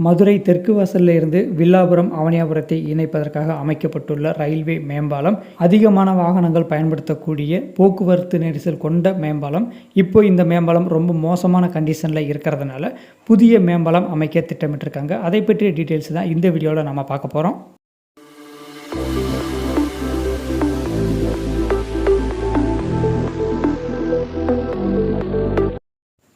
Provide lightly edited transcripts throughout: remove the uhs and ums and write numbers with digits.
மதுரை தெற்கு வாசலில் இருந்து வில்லாபுரம் அவனியாபுரத்தை இணைப்பதற்காக அமைக்கப்பட்டுள்ள ரயில்வே மேம்பாலம் அதிகமான வாகனங்கள் பயன்படுத்தக்கூடிய போக்குவரத்து நெரிசல் கொண்ட மேம்பாலம். இப்போ இந்த மேம்பாலம் ரொம்ப மோசமான கண்டிஷனில் இருக்கிறதுனால புதிய மேம்பாலம் அமைக்க திட்டமிட்டிருக்காங்க. அதை பற்றிய டீட்டெயில்ஸ் தான் இந்த வீடியோவில் நம்ம பார்க்க போகிறோம்.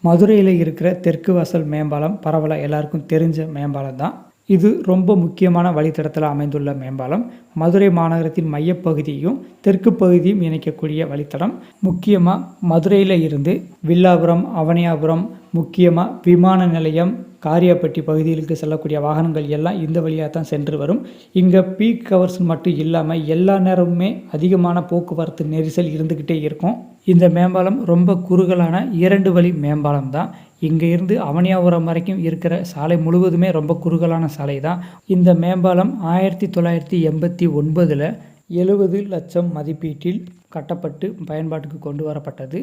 மதுரையில் இருக்கிற தெற்கு வாசல் மேம்பாலம் பரவலாக எல்லாருக்கும் தெரிஞ்ச மேம்பாலம் தான். இது ரொம்ப முக்கியமான வழித்தடத்தில் அமைந்துள்ள மேம்பாலம். மதுரை மாநகரத்தின் மையப்பகுதியும் தெற்கு பகுதியும் இணைக்கக்கூடிய வழித்தடம். முக்கியமாக மதுரையில் இருந்து வில்லாபுரம், அவனியாபுரம், முக்கியமாக விமான நிலையம், காரியாப்பட்டி பகுதிகளுக்கு செல்லக்கூடிய வாகனங்கள் எல்லாம் இந்த வழியாக தான் சென்று வரும். இங்கே பீக் ஹவர்ஸ் மட்டும் இல்லாமல் எல்லா நேரமுமே அதிகமான போக்குவரத்து நெரிசல் இருந்துக்கிட்டே இருக்கும். இந்த மேம்பாலம் ரொம்ப குறுகலான 2 வழி மேம்பாலம் தான். இங்கே இருந்து அவனியாபுரம் வரைக்கும் இருக்கிற சாலை முழுவதுமே ரொம்ப குறுகலான சாலை தான். இந்த மேம்பாலம் 1989 70 லட்சம் மதிப்பீட்டில் கட்டப்பட்டு பயன்பாட்டுக்கு கொண்டு வரப்பட்டது.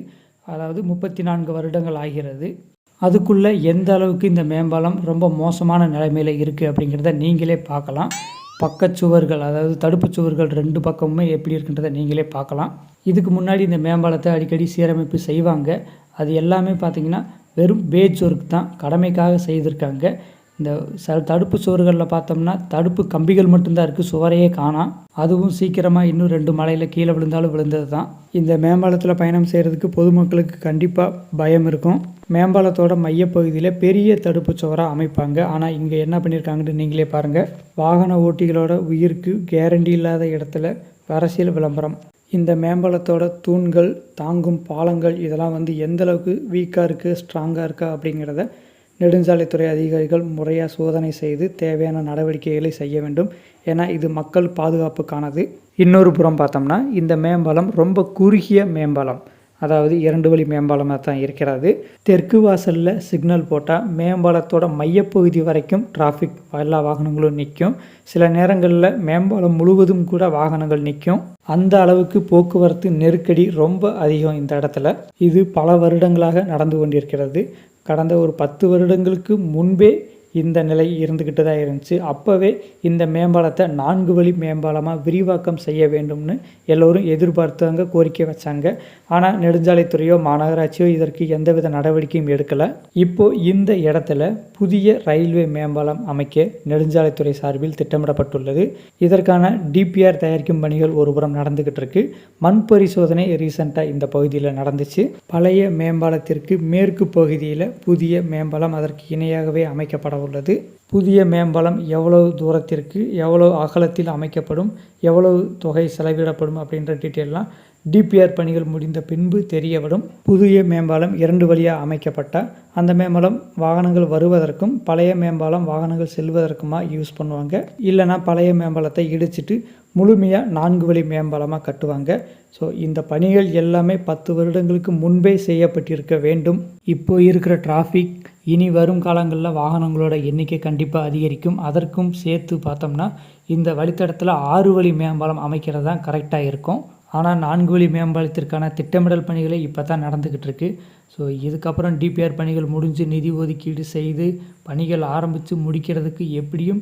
அதாவது 34 வருடங்கள் ஆகிறது. அதுக்குள்ளே எந்த அளவுக்கு இந்த மேம்பாலம் ரொம்ப மோசமான நிலைமையில் இருக்குது அப்படிங்கிறத நீங்களே பார்க்கலாம். பக்கச்சுவர்கள், அதாவது தடுப்பு சுவர்கள் 2 பக்கமுமே எப்படி இருக்குன்றதை நீங்களே பார்க்கலாம். இதுக்கு முன்னாடி இந்த மேம்பாலத்தை அடிக்கடி சீரமைப்பு செய்வாங்க. அது எல்லாமே பார்த்திங்கன்னா வெறும் பேட்ச் ஒர்க் தான், கடமைக்காக செய்திருக்காங்க. இந்த தடுப்பு சுவர்களில் பார்த்தோம்னா தடுப்பு கம்பிகள் மட்டும்தான் இருக்குது, சுவரையே காணாம். அதுவும் சீக்கிரமாக இன்னும் 2 மலையில் கீழே விழுந்தாலும் விழுந்தது தான். இந்த மேம்பாலத்தில் பயணம் செய்கிறதுக்கு பொதுமக்களுக்கு கண்டிப்பாக பயம் இருக்கும். மேம்பாலத்தோட மையப்பகுதியில் பெரிய தடுப்பு சுவராக அமைப்பாங்க. ஆனால் இங்கே என்ன பண்ணியிருக்காங்கன்னு நீங்களே பாருங்கள். வாகன ஓட்டிகளோட உயிருக்கு கேரண்டி இல்லாத இடத்துல அரசியல் விளம்பரம். இந்த மேம்பாலத்தோட தூண்கள், தாங்கும் பாலங்கள் இதெல்லாம் எந்த அளவுக்கு வீக்காக இருக்குது, ஸ்ட்ராங்காக இருக்கா அப்படிங்கிறத நெடுஞ்சாலைத்துறை அதிகாரிகள் முறையாக சோதனை செய்து தேவையான நடவடிக்கைகளை செய்ய வேண்டும். ஏன்னா இது மக்கள் பாதுகாப்புக்கானது. இன்னொரு புறம் பார்த்தோம்னா இந்த மேம்பாலம் ரொம்ப குறுகிய மேம்பாலம், அதாவது 2 வழி மேம்பாலமாக தான் இருக்கிறது. தெற்கு வாசலில் சிக்னல் போட்டால் மேம்பாலத்தோட மையப்பகுதி வரைக்கும் டிராஃபிக் எல்லா வாகனங்களும் நிற்கும். சில நேரங்களில் மேம்பாலம் முழுவதும் கூட வாகனங்கள் நிற்கும். அந்த அளவுக்கு போக்குவரத்து நெருக்கடி ரொம்ப அதிகம் இந்த இடத்துல. இது பல வருடங்களாக நடந்து கொண்டிருக்கிறது. கடந்த ஒரு 10 வருடங்களுக்கு முன்பே இந்த நிலை இருந்துக்கிட்டு தான் இருந்துச்சு. அப்போவே இந்த மேம்பாலத்தை 4 வழி மேம்பாலமாக விரிவாக்கம் செய்ய வேண்டும்னு எல்லோரும் எதிர்பார்த்தாங்க, கோரிக்கை வச்சாங்க. ஆனால் நெடுஞ்சாலைத்துறையோ மாநகராட்சியோ இதற்கு எந்தவித நடவடிக்கையும் எடுக்கலை. இப்போது இந்த இடத்துல புதிய ரயில்வே மேம்பாலம் அமைக்க நெடுஞ்சாலைத்துறை சார்பில் திட்டமிடப்பட்டுள்ளது. இதற்கான டிபிஆர் தயாரிக்கும் பணிகள் ஒருபுறம் நடந்துக்கிட்டு இருக்கு. மண் பரிசோதனை ரீசெண்டாக இந்த பகுதியில் நடந்துச்சு. பழைய மேம்பாலத்திற்கு மேற்கு பகுதியில் புதிய மேம்பாலம் அதற்கு இணையாகவே அமைக்கப்பட உள்ளது. புதிய மேம்பாலம் எவ்வளவு தூரத்திற்கு, எவ்வளவு அகலத்தில் அமைக்கப்படும், எவ்வளவு தொகை செலவிடப்படும் அப்படின்ற டீட்டெயிலாம் டிபிஆர் பணிகள் முடிந்த பின்பு தெரிய வரும். புதிய மேம்பாலம் 2 வழியாக அமைக்கப்பட்டால் அந்த மேம்பாலம் வாகனங்கள் வருவதற்கும் பழைய மேம்பாலம் வாகனங்கள் செல்வதற்குமா யூஸ் பண்ணுவாங்க. இல்லைனா பழைய மேம்பாலத்தை இடிச்சிட்டு முழுமையாக 4 வழி மேம்பாலமாக கட்டுவாங்க. ஸோ இந்த பணிகள் எல்லாமே 10 வருடங்களுக்கு முன்பே செய்யப்பட்டிருக்க வேண்டும். இப்போ இருக்கிற டிராஃபிக் இனி வரும் காலங்களில் வாகனங்களோட எண்ணிக்கை கண்டிப்பாக அதிகரிக்கும். அதற்கும் சேர்த்து பார்த்தோம்னா இந்த வழித்தடத்தில் 6 வழி மேம்பாலம் அமைக்கிறது தான் கரெக்டாக இருக்கும். ஆனால் 4 வழி மேம்பாலத்திற்கான திட்டமிடல் பணிகளை இப்போ தான் நடந்துக்கிட்டு இருக்குது. ஸோ இதுக்கப்புறம் டிபிஆர் பணிகள் முடிஞ்சு நிதி ஒதுக்கீடு செய்து பணிகள் ஆரம்பித்து முடிக்கிறதுக்கு எப்படியும்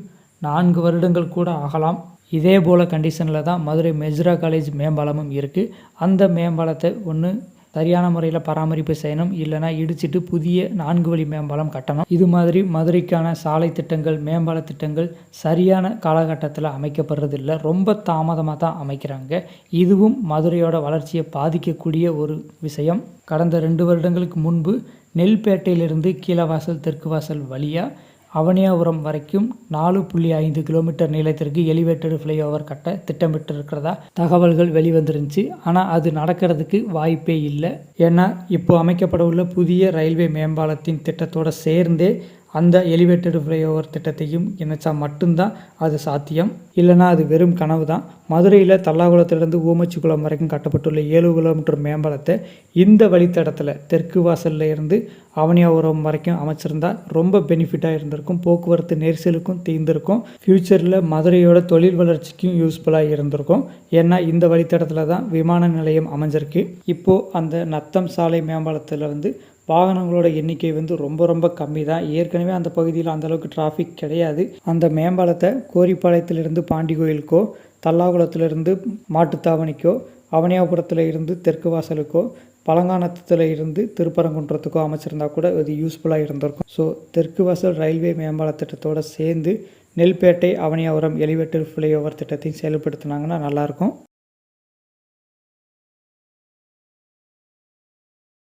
4 வருடங்கள் கூட ஆகலாம். இதே போல் கண்டிஷனில் தான் மதுரை மெஜ்ரா காலேஜ் மேம்பாலமும் இருக்குது. அந்த மேம்பாலத்தை ஒன்று சரியான முறையில் பராமரிப்பு செய்யணும், இல்லைனா இடிச்சிட்டு புதிய 4 வழி மேம்பாலம் கட்டணும். இது மாதிரி மதுரைக்கான சாலை திட்டங்கள், மேம்பால திட்டங்கள் சரியான காலகட்டத்தில் அமைக்கப்படுறதில்லை, ரொம்ப தாமதமாக தான் அமைக்கிறாங்க. இதுவும் மதுரையோட வளர்ச்சியை பாதிக்கக்கூடிய ஒரு விஷயம். கடந்த 2 வருடங்களுக்கு முன்பு நெல்பேட்டையிலிருந்து கீழவாசல் தெற்கு வாசல் வழியாக அவனியாபுரம் வரைக்கும் 4.5 கிலோமீட்டர் நீளத்திற்கு எலிவேட்டட் ஃப்ளைஓவர் கட்ட திட்டமிட்டிருக்கிறதா தகவல்கள் வெளிவந்துருந்துச்சு. ஆனால் அது நடக்கிறதுக்கு வாய்ப்பே இல்லை. ஏன்னா இப்போ அமைக்கப்பட உள்ள புதிய ரயில்வே மேம்பாலத்தின் திட்டத்தோடு சேர்ந்தே அந்த எலிவேட்டட் ஃப்ளைஓவர் திட்டத்தையும் இணைச்சா மட்டும்தான் அது சாத்தியம். இல்லைனா அது வெறும் கனவு தான். மதுரையில் தல்லாகுளத்திலிருந்து ஊமச்சிக்குளம் வரைக்கும் கட்டப்பட்டுள்ள 7 கிலோமீட்டர் மேம்பாலத்தை இந்த வழித்தடத்தில் தெற்கு வாசலில் இருந்து அவனியாபுரம் வரைக்கும் அமைச்சிருந்தா ரொம்ப பெனிஃபிட்டாக இருந்திருக்கும். போக்குவரத்து நெரிசலுக்கும் தீர்ந்திருக்கும். ஃப்யூச்சரில் மதுரையோட தொழில் வளர்ச்சிக்கும் யூஸ்ஃபுல்லாக இருந்திருக்கும். ஏன்னா இந்த வழித்தடத்தில் தான் விமான நிலையம் அமைஞ்சிருக்கு. இப்போது அந்த நத்தம் சாலை மேம்பாலத்தில் வாகனங்களோட எண்ணிக்கை வந்து ரொம்ப ரொம்ப கம்மி தான். ஏற்கனவே அந்த பகுதியில் அந்தளவுக்கு டிராஃபிக் கிடையாது. அந்த மேம்பாலத்தை கோரிப்பாளையத்திலிருந்து பாண்டி கோயிலுக்கோ, தல்லாகுளத்திலிருந்து மாட்டுத்தாவணிக்கோ, அவனியாபுரத்தில் இருந்து தெற்கு வாசலுக்கோ, பழங்கானத்தில் இருந்து திருப்பரங்குன்றத்துக்கோ அமைச்சிருந்தா கூட இது யூஸ்ஃபுல்லாக இருந்திருக்கும். ஸோ தெற்கு வாசல் ரயில்வே மேம்பால திட்டத்தோடு சேர்ந்து நெல்பேட்டை அவனியாபுரம் எலிவேட்டட் ஃப்ளைஓவர் திட்டத்தையும் செயல்படுத்தினாங்கன்னா நல்லாயிருக்கும்.